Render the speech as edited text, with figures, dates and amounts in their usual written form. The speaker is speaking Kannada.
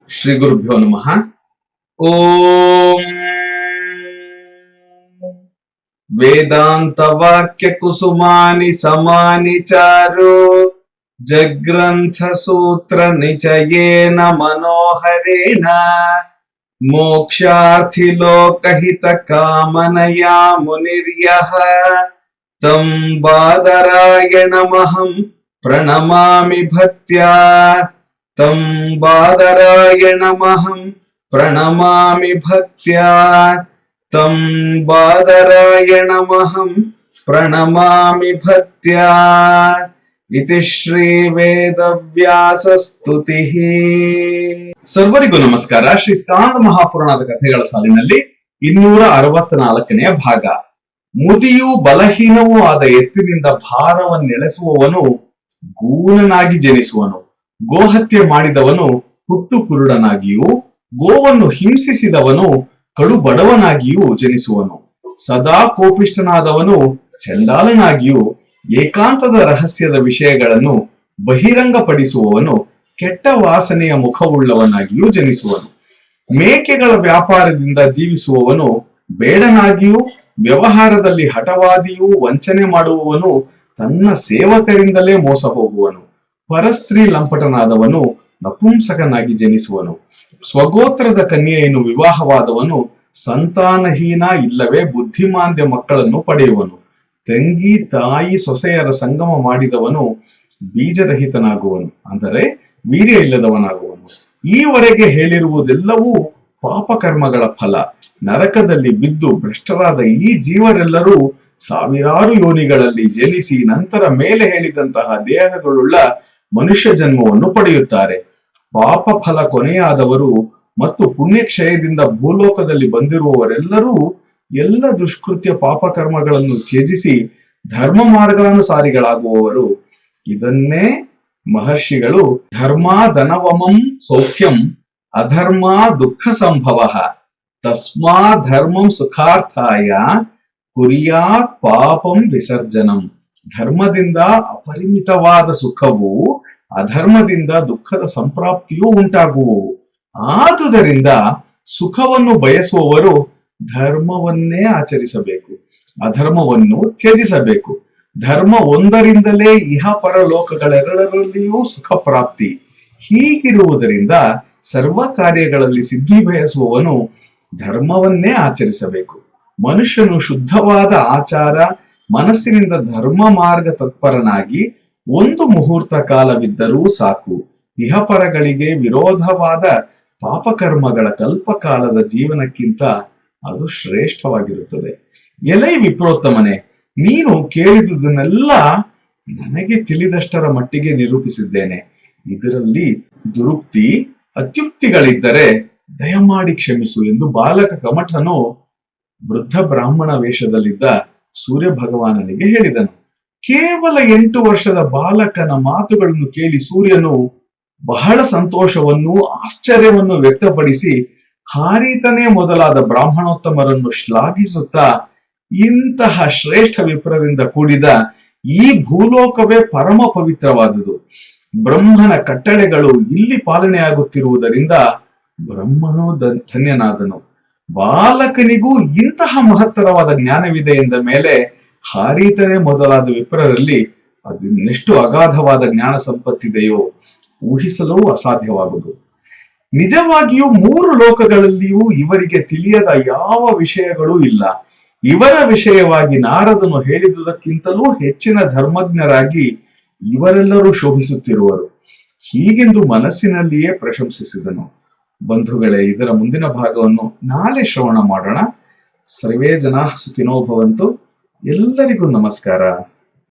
ಶ್ರೀ ಗುರುಭ್ಯೋ ನಮಃ. ಓಂ ವೇದಾಂತ ವಾಕ್ಯ ಕುಸುಮಾನಿ ಸಮಾನಿ ಚಾರು ಜಗ್ರಂಥ ಸೂತ್ರ ನಿಚಯೇನ ಮನೋಹರೇಣ ಮೋಕ್ಷಾರ್ಥಿ ಲೋಕಹಿತ ಕಾಮನಯಾ ಮುನಿರ್ಯಃ ತಂ ಬಾದರಾಯಣಮಹಂ ಪ್ರಣಮಾಮಿ ಭಕ್ತ್ಯಾ ತಂ ಬಾದರಾಯಣಮಹಂ ಪ್ರಣಮಾಮಿ ಭಕ್ತ್ಯಾ ತಂ ಬಾದರಾಯಣಮಹಂ ಪ್ರಣಮಾಮಿ ಭಕ್ತ್ಯಾ ಇತಿ ಶ್ರೀ ವೇದವ್ಯಾಸ ಸ್ತುತಿಃ. ಸರ್ವರಿಗೂ ನಮಸ್ಕಾರ. ಶ್ರೀ ಸ್ಕಾಂದ ಮಹಾಪುರಾಣದ ಕಥೆಗಳ ಸಾಲಿನಲ್ಲಿ 264ನೆಯ ಭಾಗ. ಮುದಿಯೂ ಬಲಹೀನವೂ ಆದ ಎತ್ತಿನಿಂದ ಭಾರವನ್ನೆಳೆಸುವವನು ಗೂನನಾಗಿ ಜನಿಸುವನು. ಗೋಹತ್ಯೆ ಮಾಡಿದವನು ಹುಟ್ಟು ಕುರುಡನಾಗಿಯೂ ಗೋವನ್ನು ಹಿಂಸಿಸಿದವನು ಕಡು ಬಡವನಾಗಿಯೂ ಜನಿಸುವನು. ಸದಾ ಕೋಪಿಷ್ಠನಾದವನು ಚಂಡಾಲನಾಗಿಯೂ ಏಕಾಂತದ ರಹಸ್ಯದ ವಿಷಯಗಳನ್ನು ಬಹಿರಂಗಪಡಿಸುವವನು ಕೆಟ್ಟ ವಾಸನೆಯ ಮುಖವುಳ್ಳವನಾಗಿಯೂ ಜನಿಸುವನು. ಮೇಕೆಗಳ ವ್ಯಾಪಾರದಿಂದ ಜೀವಿಸುವವನು ಬೇಡನಾಗಿಯೂ ವ್ಯವಹಾರದಲ್ಲಿ ಹಠವಾದಿಯೂ ವಂಚನೆ ಮಾಡುವವನು ತನ್ನ ಸೇವಕರಿಂದಲೇ ಮೋಸ ಹೋಗುವನು. ಪರಸ್ತ್ರೀ ಲಂಪಟನಾದವನು ನಪುಂಸಕನಾಗಿ ಜನಿಸುವನು. ಸ್ವಗೋತ್ರದ ಕನ್ಯೆಯನ್ನು ವಿವಾಹವಾದವನು ಸಂತಾನಹೀನ ಇಲ್ಲವೇ ಬುದ್ಧಿಮಾಂದ್ಯ ಮಕ್ಕಳನ್ನು ಪಡೆಯುವನು. ತಂಗಿ ತಾಯಿ ಸೊಸೆಯರ ಸಂಗಮ ಮಾಡಿದವನು ಬೀಜರಹಿತನಾಗುವನು, ಅಂದರೆ ವೀರ್ಯ ಇಲ್ಲದವನಾಗುವನು. ಈವರೆಗೆ ಹೇಳಿರುವುದೆಲ್ಲವೂ ಪಾಪಕರ್ಮಗಳ ಫಲ. ನರಕದಲ್ಲಿ ಬಿದ್ದು ಭ್ರಷ್ಟರಾದ ಈ ಜೀವರೆಲ್ಲರೂ ಸಾವಿರಾರು ಯೋನಿಗಳಲ್ಲಿ ಜನಿಸಿ ನಂತರ ಮೇಲೆ ಹೇಳಿದಂತಹ ದೇಹಗಳುಳ್ಳ ಮನುಷ್ಯ ಜನ್ಮವನ್ನು ಪಡೆಯುತ್ತಾರೆ. ಪಾಪ ಫಲ ಕೊನೆಯಾದವರು ಮತ್ತು ಪುಣ್ಯಕ್ಷಯದಿಂದ ಭೂಲೋಕದಲ್ಲಿ ಬಂದಿರುವವರೆಲ್ಲರೂ ಎಲ್ಲ ದುಷ್ಕೃತ್ಯ ಪಾಪಕರ್ಮಗಳನ್ನು ತ್ಯಜಿಸಿ ಧರ್ಮ ಮಾರ್ಗಾನುಸಾರಿಗಳಾಗುವವರು. ಇದನ್ನೇ ಮಹರ್ಷಿಗಳು ಧರ್ಮ ಧನವಮಂ ಸೌಖ್ಯಂ ಅಧರ್ಮ ದುಃಖ ಸಂಭವ ತಸ್ಮಾ ಧರ್ಮಂ ಸುಖಾರ್ಥಾಯ ಕುರ್ಯಾತ್ ಪಾಪಂ ವಿಸರ್ಜನಂ. ಧರ್ಮದಿಂದ ಅಪರಿಮಿತವಾದ ಸುಖವು, ಅಧರ್ಮದಿಂದ ದುಃಖದ ಸಂಪ್ರಾಪ್ತಿಯೂ ಉಂಟಾಗುವವು. ಆದುದರಿಂದ ಸುಖವನ್ನು ಬಯಸುವವರು ಧರ್ಮವನ್ನೇ ಆಚರಿಸಬೇಕು, ಅಧರ್ಮವನ್ನು ತ್ಯಜಿಸಬೇಕು. ಧರ್ಮ ಒಂದರಿಂದಲೇ ಇಹ ಪರಲೋಕಗಳೆರಡರಲ್ಲಿಯೂ ಸುಖ ಪ್ರಾಪ್ತಿ. ಹೀಗಿರುವುದರಿಂದ ಸರ್ವ ಕಾರ್ಯಗಳಲ್ಲಿ ಸಿದ್ಧಿ ಬಯಸುವವನು ಧರ್ಮವನ್ನೇ ಆಚರಿಸಬೇಕು. ಮನುಷ್ಯನು ಶುದ್ಧವಾದ ಆಚಾರ ಮನಸ್ಸಿನಿಂದ ಧರ್ಮ ಮಾರ್ಗ ತತ್ಪರನಾಗಿ ಒಂದು ಮುಹೂರ್ತ ಕಾಲವಿದ್ದರೂ ಸಾಕು. ಇಹಪರಗಳಿಗೆ ವಿರೋಧವಾದ ಪಾಪಕರ್ಮಗಳ ಕಲ್ಪಕಾಲದ ಜೀವನಕ್ಕಿಂತ ಅದು ಶ್ರೇಷ್ಠವಾಗಿರುತ್ತದೆ. ಎಲೈ ವಿಪ್ರೋತ್ತಮನೆ, ನೀನು ಕೇಳಿದುದನ್ನೆಲ್ಲ ನನಗೆ ತಿಳಿದಷ್ಟರ ಮಟ್ಟಿಗೆ ನಿರೂಪಿಸಿದ್ದೇನೆ. ಇದರಲ್ಲಿ ದುರುಕ್ತಿ ಅತ್ಯುಕ್ತಿಗಳಿದ್ದರೆ ದಯಮಾಡಿ ಕ್ಷಮಿಸು ಎಂದು ಬಾಲಕ ಕಮಠನು ವೃದ್ಧ ಬ್ರಾಹ್ಮಣ ವೇಷದಲ್ಲಿದ್ದ ಸೂರ್ಯ ಭಗವಾನನಿಗೆ ಹೇಳಿದನು. ಕೇವಲ 8 ವರ್ಷದ ಬಾಲಕನ ಮಾತುಗಳನ್ನು ಕೇಳಿ ಸೂರ್ಯನು ಬಹಳ ಸಂತೋಷವನ್ನು ಆಶ್ಚರ್ಯವನ್ನು ವ್ಯಕ್ತಪಡಿಸಿ ಹಾರೀತನೇ ಮೊದಲಾದ ಬ್ರಾಹ್ಮಣೋತ್ತಮರನ್ನು ಶ್ಲಾಘಿಸುತ್ತಾ, ಇಂತಹ ಶ್ರೇಷ್ಠ ವಿಪ್ರರಿಂದ ಕೂಡಿದ ಈ ಭೂಲೋಕವೇ ಪರಮ ಪವಿತ್ರವಾದುದು. ಬ್ರಹ್ಮನ ಕಟ್ಟಳೆಗಳು ಇಲ್ಲಿ ಪಾಲನೆಯಾಗುತ್ತಿರುವುದರಿಂದ ಬ್ರಹ್ಮನು ಧನ್ಯನಾದನು. ಬಾಲಕನಿಗೂ ಇಂತಹ ಮಹತ್ತರವಾದ ಜ್ಞಾನವಿದೆ ಎಂದ ಮೇಲೆ ಹಾರೀತನೇ ಮೊದಲಾದ ವಿಪ್ರರಲ್ಲಿ ಅದನ್ನೆಷ್ಟು ಅಗಾಧವಾದ ಜ್ಞಾನ ಸಂಪತ್ತಿದೆಯೋ ಊಹಿಸಲೂ ಅಸಾಧ್ಯವಾಗುವುದು. ನಿಜವಾಗಿಯೂ 3 ಲೋಕಗಳಲ್ಲಿಯೂ ಇವರಿಗೆ ತಿಳಿಯದ ಯಾವ ವಿಷಯಗಳೂ ಇಲ್ಲ. ಇವರ ವಿಷಯವಾಗಿ ನಾರದನು ಹೇಳಿದುದಕ್ಕಿಂತಲೂ ಹೆಚ್ಚಿನ ಧರ್ಮಜ್ಞರಾಗಿ ಇವರೆಲ್ಲರೂ ಶೋಭಿಸುತ್ತಿರುವರು. ಹೀಗೆಂದು ಮನಸ್ಸಿನಲ್ಲಿಯೇ ಪ್ರಶಂಸಿಸಿದನು. ಬಂಧುಗಳೇ, ಇದರ ಮುಂದಿನ ಭಾಗವನ್ನು ನಾಳೆ ಶ್ರವಣ ಮಾಡೋಣ. ಸರ್ವೇ ಜನಾಃ ಸುಖಿನೋ ಭವಂತು. ಎಲ್ಲರಿಗೂ ನಮಸ್ಕಾರ.